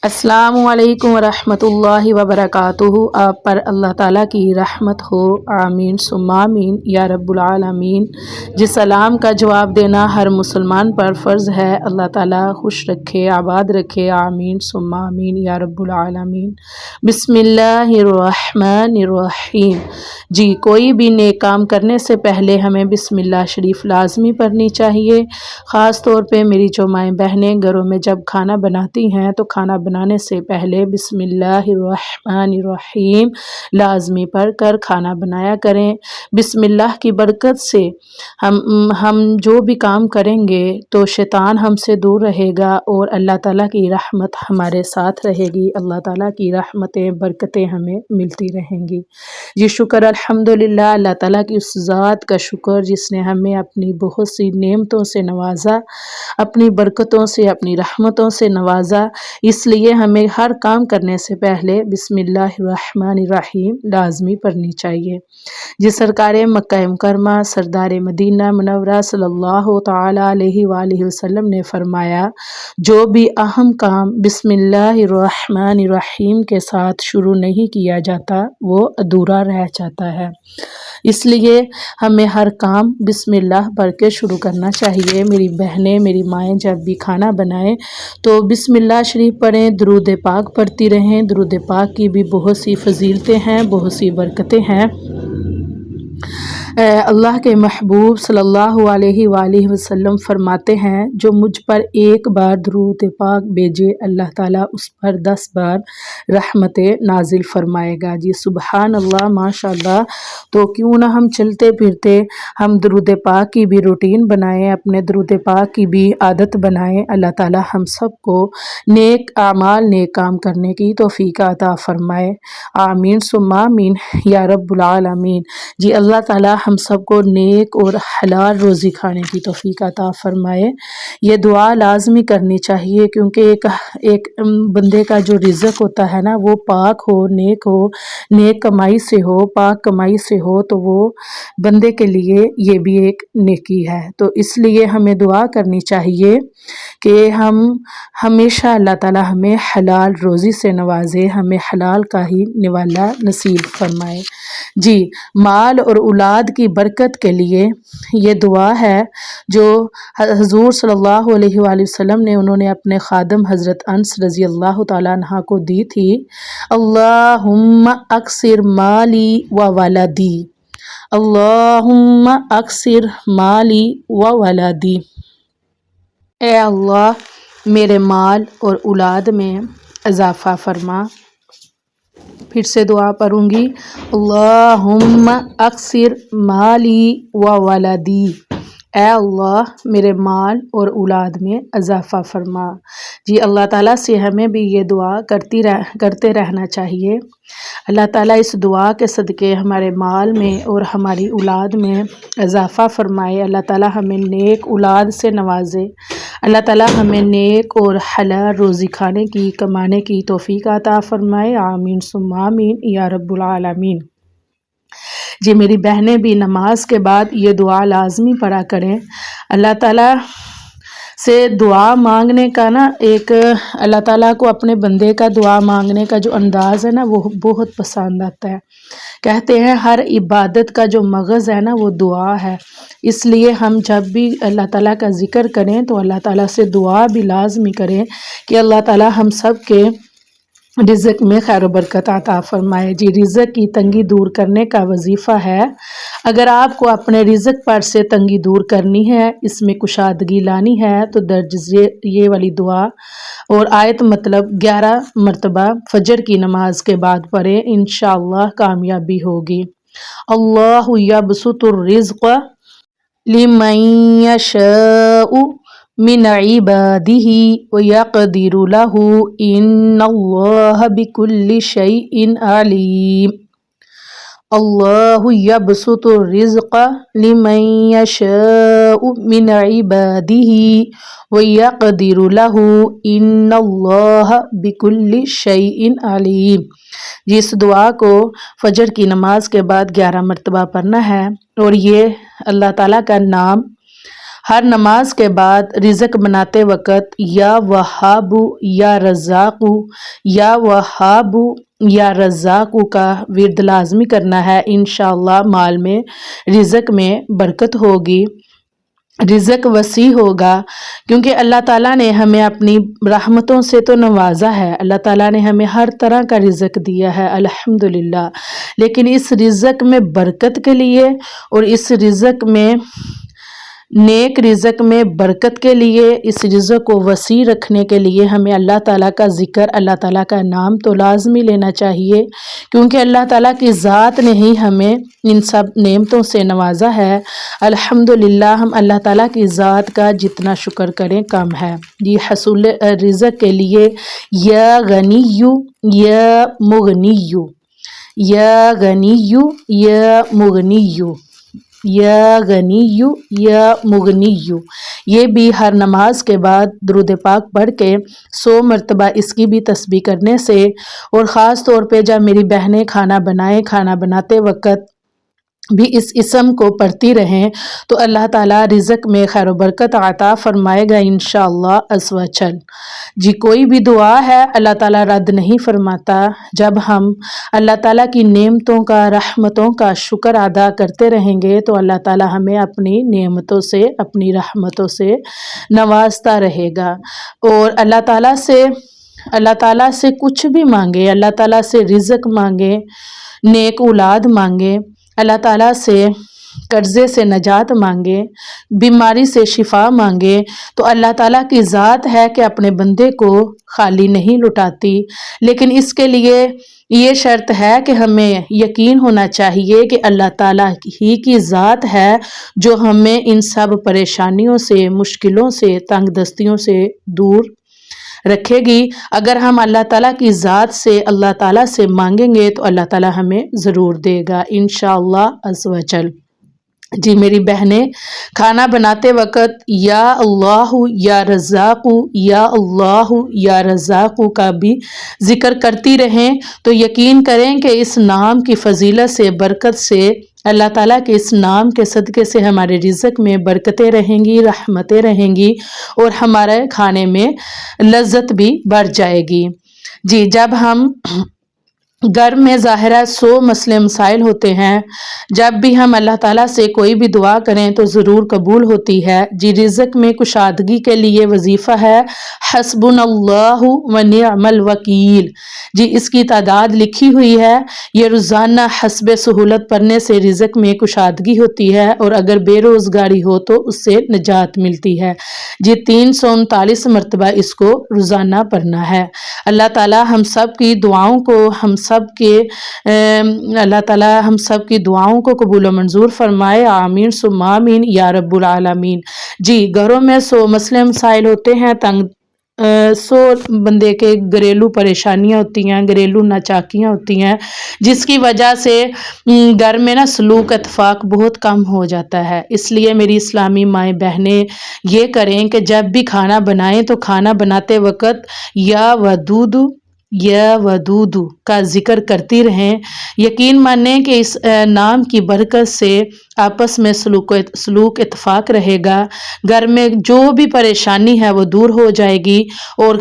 السلام علیکم ورحمۃ اللہ وبرکاتہ۔ آپ پر اللہ تعالیٰ کی رحمت ہو، آمین ثم آمین یا رب العالمین۔ جس سلام کا جواب دینا ہر مسلمان پر فرض ہے، اللہ تعالیٰ خوش رکھے، آباد رکھے، آمین ثم آمین یا رب العالمین۔ بسم اللہ الرحمن الرحیم۔ جی، کوئی بھی نیک کام کرنے سے پہلے ہمیں بسم اللہ شریف لازمی پڑھنی چاہیے۔ خاص طور پہ میری جو مائیں بہنیں گھروں میں جب کھانا بناتی ہیں تو کھانا بنانے سے پہلے بسم اللہ الرحمن الرحیم لازمی پڑھ کر کھانا بنایا کریں۔ بسم اللہ کی برکت سے ہم جو بھی کام کریں گے تو شیطان ہم سے دور رہے گا اور اللہ تعالیٰ کی رحمت ہمارے ساتھ رہے گی۔ اللہ تعالیٰ کی رحمتیں برکتیں ہمیں ملتی رہیں گی۔ یہ شکر الحمدللہ، اللہ تعالیٰ کی اس ذات کا شکر جس نے ہمیں اپنی بہت سی نعمتوں سے نوازا، اپنی برکتوں سے، اپنی رحمتوں سے نوازا۔ اس لیے ہمیں ہر کام کرنے سے پہلے بسم اللہ الرحمن الرحیم لازمی پڑھنی چاہیے۔ جس سرکار مکہ مکرمہ سردار مدینہ منورہ صلی اللہ تعالی علیہ وآلہ وسلم نے فرمایا، جو بھی اہم کام بسم اللہ الرحمن الرحیم کے ساتھ شروع نہیں کیا جاتا وہ ادھورا رہ جاتا ہے۔ اس لیے ہمیں ہر کام بسم اللہ پڑھ کے شروع کرنا چاہیے۔ میری بہنیں، میری مائیں جب بھی کھانا بنائیں تو بسم اللہ شریف پڑھیں، درود پاک پڑھتی رہیں۔ درود پاک کی بھی بہت سی فضیلتیں ہیں، بہت سی برکتیں ہیں۔ اللہ کے محبوب صلی اللہ علیہ وآلہ وسلم فرماتے ہیں، جو مجھ پر ایک بار درود پاک بھیجے اللہ تعالیٰ اس پر 10 بار رحمتیں نازل فرمائے گا۔ جی سبحان اللہ، ماشاء اللہ۔ تو کیوں نہ ہم چلتے پھرتے ہم درود پاک کی بھی روٹین بنائیں، اپنے درود پاک کی بھی عادت بنائیں۔ اللہ تعالیٰ ہم سب کو نیک اعمال، نیک کام کرنے کی توفیق عطا فرمائے، آمین ثم آمین یا رب العالمین۔ جی اللہ تعالیٰ ہم سب کو نیک اور حلال روزی کھانے کی توفیق عطا فرمائے۔ یہ دعا لازمی کرنی چاہیے کیونکہ ایک بندے کا جو رزق ہوتا ہے نا وہ پاک ہو، نیک کمائی سے ہو، پاک کمائی سے ہو تو وہ بندے کے لیے یہ بھی ایک نیکی ہے۔ تو اس لیے ہمیں دعا کرنی چاہیے کہ ہم ہمیشہ اللہ تعالیٰ ہمیں حلال روزی سے نوازے، ہمیں حلال کا ہی نوالا نصیب فرمائے۔ جی، مال اور اولاد کی برکت کے لیے یہ دعا ہے جو حضور صلی اللہ علیہ وآلہ وسلم نے انہوں نے اپنے خادم حضرت انس رضی اللہ تعالیٰ عنہ کو دی تھی۔ اللہم اکثر مالی و ولدی، اللہم اکثر مالی و ولدی۔ اے اللہ میرے مال اور اولاد میں اضافہ فرما۔ پھر سے دعا پڑھوں گی، اللہم اکثر مالی و ولدی، اے اللہ میرے مال اور اولاد میں اضافہ فرما۔ جی اللہ تعالیٰ سے ہمیں بھی یہ دعا کرتے رہنا چاہیے۔ اللہ تعالیٰ اس دعا کے صدقے ہمارے مال میں اور ہماری اولاد میں اضافہ فرمائے۔ اللہ تعالیٰ ہمیں نیک اولاد سے نوازے۔ اللہ تعالیٰ ہمیں نیک اور حلال روزی کھانے کی، کمانے کی توفیق عطا فرمائے، آمین ثم آمین یا رب العالمین۔ جی میری بہنیں بھی نماز کے بعد یہ دعا لازمی پڑھا کریں۔ اللہ تعالیٰ سے دعا مانگنے کا نا ایک اللہ تعالیٰ کو اپنے بندے کا دعا مانگنے کا جو انداز ہے نا وہ بہت پسند آتا ہے۔ کہتے ہیں ہر عبادت کا جو مغز ہے نا وہ دعا ہے۔ اس لیے ہم جب بھی اللہ تعالیٰ کا ذکر کریں تو اللہ تعالیٰ سے دعا بھی لازمی کریں کہ اللہ تعالیٰ ہم سب کے رزق میں خیر و برکت عطا فرمائے۔ جی رزق کی تنگی دور کرنے کا وظیفہ ہے۔ اگر آپ کو اپنے رزق پر سے تنگی دور کرنی ہے، اس میں کشادگی لانی ہے تو درج یہ والی دعا اور آیت مطلب 11 مرتبہ فجر کی نماز کے بعد پڑھیں، انشاءاللہ کامیابی ہوگی۔ اللہ یبسط الرزق لمن یشاء من عباده ویقدر له ان اللہ بکل شیء علیم۔ اللہ یبسط الرزق لمن یشاء من عباده ویقدر له ان اللہ بکل شیء علیم۔ جس دعا کو فجر کی نماز کے بعد 11 مرتبہ پڑھنا ہے اور یہ اللہ تعالیٰ کا نام ہر نماز کے بعد رزق بناتے وقت یا وہابو یا رزاقو یا وہابو یا رزاقو کا ورد لازمی کرنا ہے۔ انشاءاللہ مال میں رزق میں برکت ہوگی، رزق وسیع ہوگا، کیونکہ اللہ تعالیٰ نے ہمیں اپنی رحمتوں سے تو نوازا ہے، اللہ تعالیٰ نے ہمیں ہر طرح کا رزق دیا ہے الحمدللہ، لیکن اس رزق میں برکت کے لیے اور اس رزق میں نیک رزق میں برکت کے لیے، اس رزق کو وسیع رکھنے کے لیے ہمیں اللہ تعالیٰ کا ذکر، اللہ تعالیٰ کا نام تو لازمی لینا چاہیے، کیونکہ اللہ تعالیٰ کی ذات نے ہی ہمیں ان سب نعمتوں سے نوازا ہے۔ الحمدللہ ہم اللہ تعالیٰ کی ذات کا جتنا شکر کریں کم ہے۔ یہ حصول رزق کے لیے یا غنیو یا مغنیو، یا غنیو یا مغنیو، یا غنیو یا مغنیو، یہ بھی ہر نماز کے بعد درود پاک پڑھ کے 100 مرتبہ اس کی بھی تسبیح کرنے سے، اور خاص طور پہ جب میری بہنیں کھانا بنائیں، کھانا بناتے وقت بھی اس اسم کو پڑھتی رہیں تو اللہ تعالیٰ رزق میں خیر و برکت عطا فرمائے گا انشاءاللہ عز و جل۔ جی کوئی بھی دعا ہے اللہ تعالیٰ رد نہیں فرماتا، جب ہم اللہ تعالیٰ کی نعمتوں کا، رحمتوں کا شکر ادا کرتے رہیں گے تو اللہ تعالیٰ ہمیں اپنی نعمتوں سے، اپنی رحمتوں سے نوازتا رہے گا۔ اور اللہ تعالیٰ سے کچھ بھی مانگے، اللہ تعالیٰ سے رزق مانگے، نیک اولاد مانگے، اللہ تعالیٰ سے قرضے سے نجات مانگے، بیماری سے شفا مانگے، تو اللہ تعالیٰ کی ذات ہے کہ اپنے بندے کو خالی نہیں لٹاتی، لیکن اس کے لیے یہ شرط ہے کہ ہمیں یقین ہونا چاہیے کہ اللہ تعالیٰ ہی کی ذات ہے جو ہمیں ان سب پریشانیوں سے، مشکلوں سے، تنگ دستیوں سے دور رکھے گی۔ اگر ہم اللہ تعالیٰ کی ذات سے، اللہ تعالیٰ سے مانگیں گے تو اللہ تعالیٰ ہمیں ضرور دے گا انشاءاللہ عز و جل۔ جی میری بہنیں کھانا بناتے وقت یا اللہ یا رزاق یا اللہ یا رزاق کا بھی ذکر کرتی رہیں تو یقین کریں کہ اس نام کی فضیلت سے، برکت سے، اللہ تعالیٰ کے اس نام کے صدقے سے ہمارے رزق میں برکتیں رہیں گی، رحمتیں رہیں گی، اور ہمارے کھانے میں لذت بھی بڑھ جائے گی۔ جی جب ہم گھر میں ظاہرہ 100 مسئلے مسائل ہوتے ہیں، جب بھی ہم اللہ تعالیٰ سے کوئی بھی دعا کریں تو ضرور قبول ہوتی ہے۔ جی رزق میں کشادگی کے لیے وظیفہ ہے حسبنا اللہ و نعم الوکیل، جی اس کی تعداد لکھی ہوئی ہے، یہ روزانہ حسب سہولت پڑھنے سے رزق میں کشادگی ہوتی ہے، اور اگر بے روزگاری ہو تو اس سے نجات ملتی ہے۔ جی 339 مرتبہ اس کو روزانہ پڑھنا ہے۔ اللہ تعالیٰ ہم سب کی دعاؤں کو، اللہ تعالیٰ ہم سب کی دعاؤں کو قبول و منظور فرمائے، آمین ثم آمین یا رب العالمین۔ جی گھروں میں 100 مسئلے مسائل ہوتے ہیں، 100 بندے کے گھریلو پریشانیاں ہوتی ہیں، گھریلو ناچاکیاں ہوتی ہیں، جس کی وجہ سے گھر میں سلوک اتفاق بہت کم ہو جاتا ہے۔ اس لیے میری اسلامی مائیں بہنیں یہ کریں کہ جب بھی کھانا بنائیں تو کھانا بناتے وقت یا ودود یا ودود کا ذکر کرتی رہیں، یقین مانیں کہ اس نام کی برکت سے آپس میں سلوک اتفاق رہے گا، گھر میں جو بھی پریشانی ہے وہ دور ہو جائے گی، اور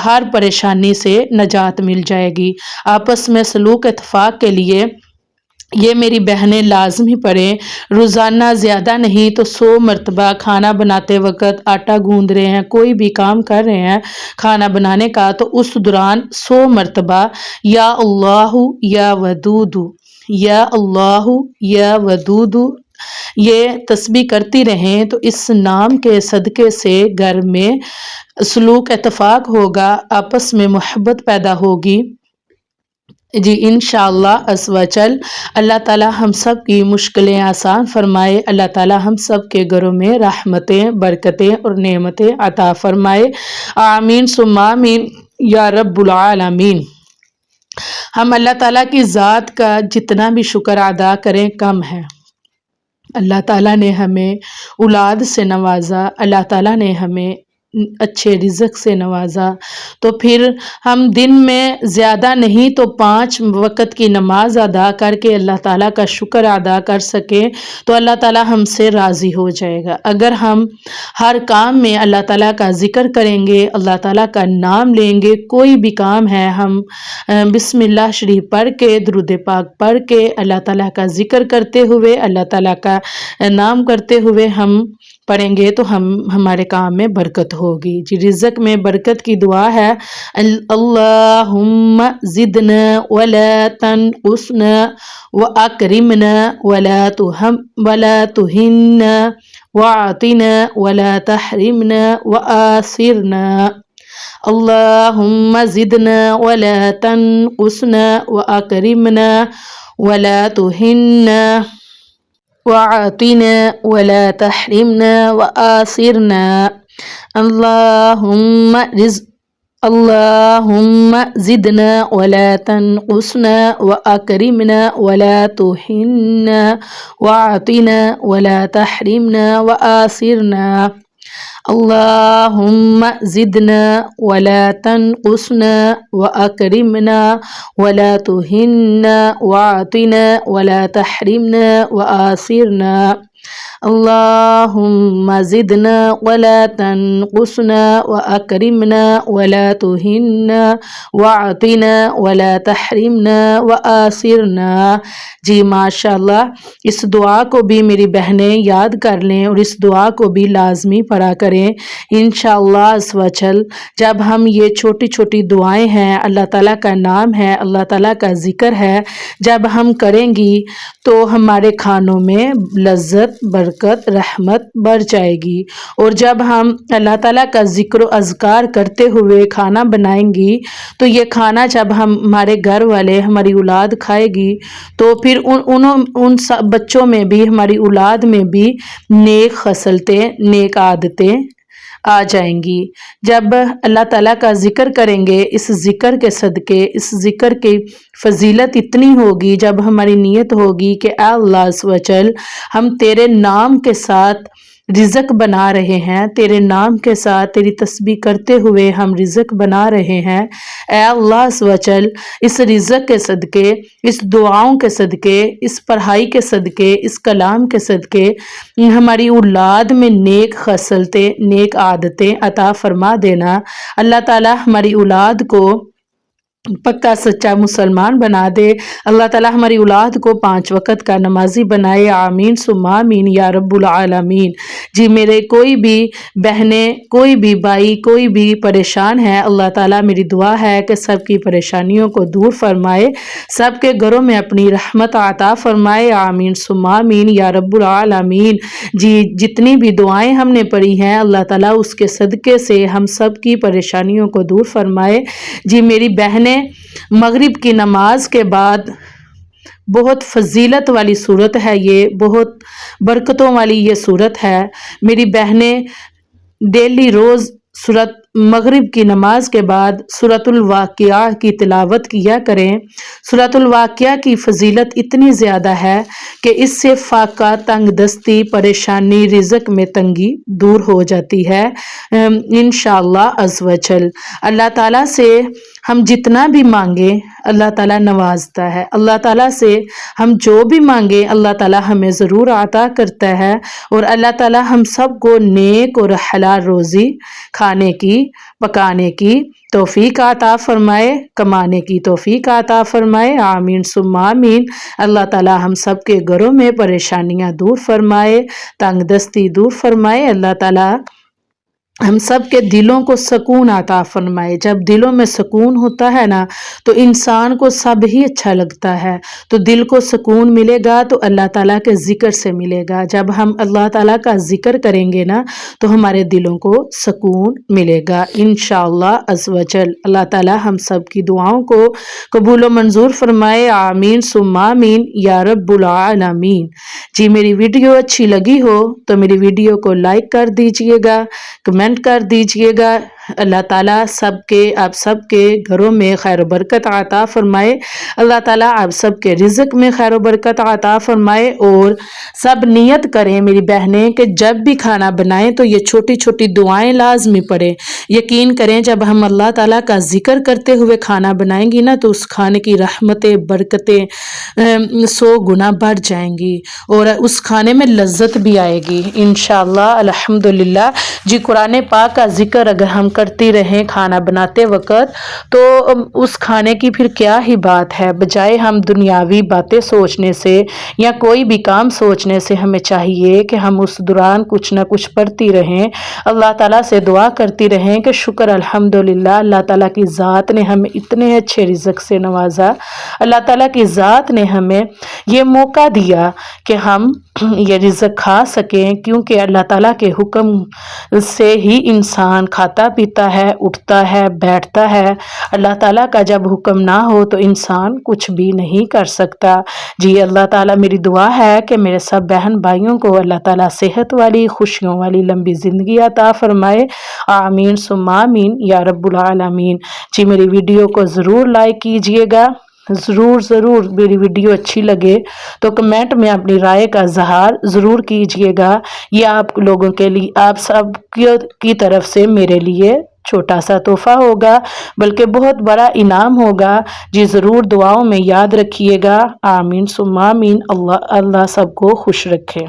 ہر پریشانی سے نجات مل جائے گی۔ آپس میں سلوک اتفاق کے لیے یہ میری بہنیں لازمی پڑھیں، روزانہ زیادہ نہیں تو 100 مرتبہ کھانا بناتے وقت، آٹا گوندھ رہے ہیں، کوئی بھی کام کر رہے ہیں کھانا بنانے کا، تو اس دوران 100 مرتبہ یا اللہ یا ودود، یا اللہ یا ودود یہ تسبیح کرتی رہیں تو اس نام کے صدقے سے گھر میں سلوک اتفاق ہوگا، آپس میں محبت پیدا ہوگی۔ جی انشاءاللہ عز و جل اللہ تعالیٰ ہم سب کی مشکلیں آسان فرمائے، اللہ تعالیٰ ہم سب کے گھروں میں رحمتیں، برکتیں اور نعمتیں عطا فرمائے، آمین ثم آمین یا رب العالمین۔ ہم اللہ تعالیٰ کی ذات کا جتنا بھی شکر ادا کریں کم ہے۔ اللہ تعالیٰ نے ہمیں اولاد سے نوازا، اللہ تعالیٰ نے ہمیں اچھے رزق سے نوازا۔ تو پھر ہم دن میں زیادہ نہیں تو 5 وقت کی نماز ادا کر کے اللہ تعالیٰ کا شکر ادا کر سکیں تو اللہ تعالیٰ ہم سے راضی ہو جائے گا۔ اگر ہم ہر کام میں اللہ تعالیٰ کا ذکر کریں گے، اللہ تعالیٰ کا نام لیں گے، کوئی بھی کام ہے ہم بسم اللہ شریف پڑھ کے، درود پاک پڑھ کے، اللہ تعالیٰ کا ذکر کرتے ہوئے، اللہ تعالیٰ کا نام کرتے ہوئے ہم پڑھیں گے تو ہمارے کام میں برکت ہوگی۔ جی رزق میں برکت کی دعا ہے، اللہم زدنا ولا تنقصنا واکرمنا ولا تہنا واعطنا ولا تحرمنا وآثرنا۔ اللہم زدنا ولا تنقصنا واکرمنا ولا تہنا وعاتنا ولا تحرمنا وآثرنا۔ اللہم زدنا ولا تنقصنا واکرمنا ولا تہنا وعاتنا ولا تحرمنا وآثرنا۔ اللہم زدنا ولا تنقصنا واکرمنا ولا تہنا وعاتنا ولا تحرمنا وآثرنا۔ اللہم زدنا ولا تنقصنا واکرمنا ولا تہنا وعاتنا ولا تحرمنا وآثرنا۔ جی ماشاءاللہ اس دعا کو بھی میری بہنیں یاد کر لیں اور اس دعا کو بھی لازمی پڑھا کریں انشاءاللہ عز و جل۔ جب ہم یہ چھوٹی چھوٹی دعائیں ہیں، اللہ تعالیٰ کا نام ہے، اللہ تعالیٰ کا ذکر ہے، جب ہم کریں گی تو ہمارے کھانوں میں لذت، برکت، رحمت بڑھ جائے گی۔ اور جب ہم اللہ تعالیٰ کا ذکر و اذکار کرتے ہوئے کھانا بنائیں گی تو یہ کھانا جب ہمارے گھر والے، ہماری اولاد کھائے گی تو پھر ان سب بچوں میں بھی، ہماری اولاد میں بھی نیک خصلتیں، نیک عادتیں آ جائیں گی۔ جب اللہ تعالیٰ کا ذکر کریں گے، اس ذکر کے صدقے، اس ذکر کی فضیلت اتنی ہوگی، جب ہماری نیت ہوگی کہ اے اللہ عز و جل ہم تیرے نام کے ساتھ رزق بنا رہے ہیں، تیرے نام کے ساتھ تیری تسبیح کرتے ہوئے ہم رزق بنا رہے ہیں، اے اللہ عز و جل اس رزق کے صدقے، اس دعاؤں کے صدقے، اس پڑھائی کے صدقے، اس کلام کے صدقے ہماری اولاد میں نیک خصلتیں، نیک عادتیں عطا فرما دینا۔ اللہ تعالیٰ ہماری اولاد کو پکا سچا مسلمان بنا دے، اللہ تعالیٰ ہماری اولاد کو 5 وقت کا نمازی بنائے، آمین ثم آمین یا رب العالمین۔ جی میرے کوئی بھی بہنیں، کوئی بھی بھائی، کوئی بھی پریشان ہے، اللہ تعالیٰ میری دعا ہے کہ سب کی پریشانیوں کو دور فرمائے، سب کے گھروں میں اپنی رحمت عطا فرمائے، آمین ثم آمین یا رب العالمین۔ جی جتنی بھی دعائیں ہم نے پڑھی ہیں، اللہ تعالیٰ اس کے صدقے سے ہم سب کی پریشانیوں کو دور فرمائے۔ جی میری بہنیں مغرب کی نماز کے بعد بہت فضیلت والی صورت ہے، یہ بہت برکتوں والی یہ صورت ہے۔ میری بہنیں ڈیلی روز مغرب کی نماز کے بعد سورۃ الواقعہ کی تلاوت کیا کریں۔ سورۃ الواقعہ کی فضیلت اتنی زیادہ ہے کہ اس سے فاقہ، تنگ دستی، پریشانی، رزق میں تنگی دور ہو جاتی ہے انشاءاللہ عز و جل۔ اللہ تعالیٰ سے ہم جتنا بھی مانگیں اللہ تعالیٰ نوازتا ہے، اللہ تعالیٰ سے ہم جو بھی مانگیں اللہ تعالیٰ ہمیں ضرور عطا کرتا ہے، اور اللہ تعالیٰ ہم سب کو نیک اور حلال روزی کھانے کی، پکانے کی توفیق عطا فرمائے، کمانے کی توفیق عطا فرمائے، آمین ثم آمین۔ اللہ تعالیٰ ہم سب کے گھروں میں پریشانیاں دور فرمائے، تنگ دستی دور فرمائے، اللہ تعالیٰ ہم سب کے دلوں کو سکون عطا فرمائے۔ جب دلوں میں سکون ہوتا ہے نا تو انسان کو سب ہی اچھا لگتا ہے، تو دل کو سکون ملے گا تو اللہ تعالیٰ کے ذکر سے ملے گا۔ جب ہم اللہ تعالیٰ کا ذکر کریں گے نا تو ہمارے دلوں کو سکون ملے گا انشاءاللہ عز و جل۔ اللہ تعالیٰ ہم سب کی دعاؤں کو قبول و منظور فرمائے، آمین ثم آمین یا رب العالمین۔ جی میری ویڈیو اچھی لگی ہو تو میری ویڈیو کو لائک کر دیجئے گا، کمنٹ کر دیجئے گا، اللہ تعالیٰ آپ سب کے گھروں میں خیر و برکت عطا فرمائے، اللہ تعالیٰ آپ سب کے رزق میں خیر و برکت عطا فرمائے، اور سب نیت کریں میری بہنیں کہ جب بھی کھانا بنائیں تو یہ چھوٹی چھوٹی دعائیں لازمی پڑھیں۔ یقین کریں جب ہم اللہ تعالیٰ کا ذکر کرتے ہوئے کھانا بنائیں گی نا تو اس کھانے کی رحمتیں برکتیں 100 گنا بڑھ جائیں گی اور اس کھانے میں لذت بھی آئے گی انشاءاللہ الحمدللہ۔ جی قرآن پاک کا ذکر اگر ہم کرتی رہیں کھانا بناتے وقت تو اس کھانے کی پھر کیا ہی بات ہے، بجائے ہم دنیاوی باتیں سوچنے سے یا کوئی بھی کام سوچنے سے ہمیں چاہیے کہ ہم اس دوران کچھ نہ کچھ پڑھتی رہیں، اللہ تعالیٰ سے دعا کرتی رہیں کہ شکر الحمدللہ اللہ تعالیٰ کی ذات نے ہمیں اتنے اچھے رزق سے نوازا، اللہ تعالیٰ کی ذات نے ہمیں یہ موقع دیا کہ ہم یہ رزق کھا سکیں، کیونکہ اللہ تعالیٰ کے حکم سے ہی انسان کھاتا پیتا ہے، اٹھتا ہے، بیٹھتا ہے۔ اللہ تعالیٰ کا جب حکم نہ ہو تو انسان کچھ بھی نہیں کر سکتا۔ جی اللہ تعالیٰ میری دعا ہے کہ میرے سب بہن بھائیوں کو اللہ تعالیٰ صحت والی خوشیوں والی لمبی زندگی عطا فرمائے، آمین ثم آمین یا رب العالمین۔ جی میری ویڈیو کو ضرور لائک کیجئے گا، ضرور میری ویڈیو اچھی لگے تو کمنٹ میں اپنی رائے کا اظہار ضرور کیجئے گا، یہ آپ لوگوں کے لیے، آپ سب کی طرف سے میرے لیے چھوٹا سا تحفہ ہوگا بلکہ بہت بڑا انعام ہوگا۔ جی ضرور دعاؤں میں یاد رکھیے گا، آمین ثم آمین۔ اللہ سب کو خوش رکھے۔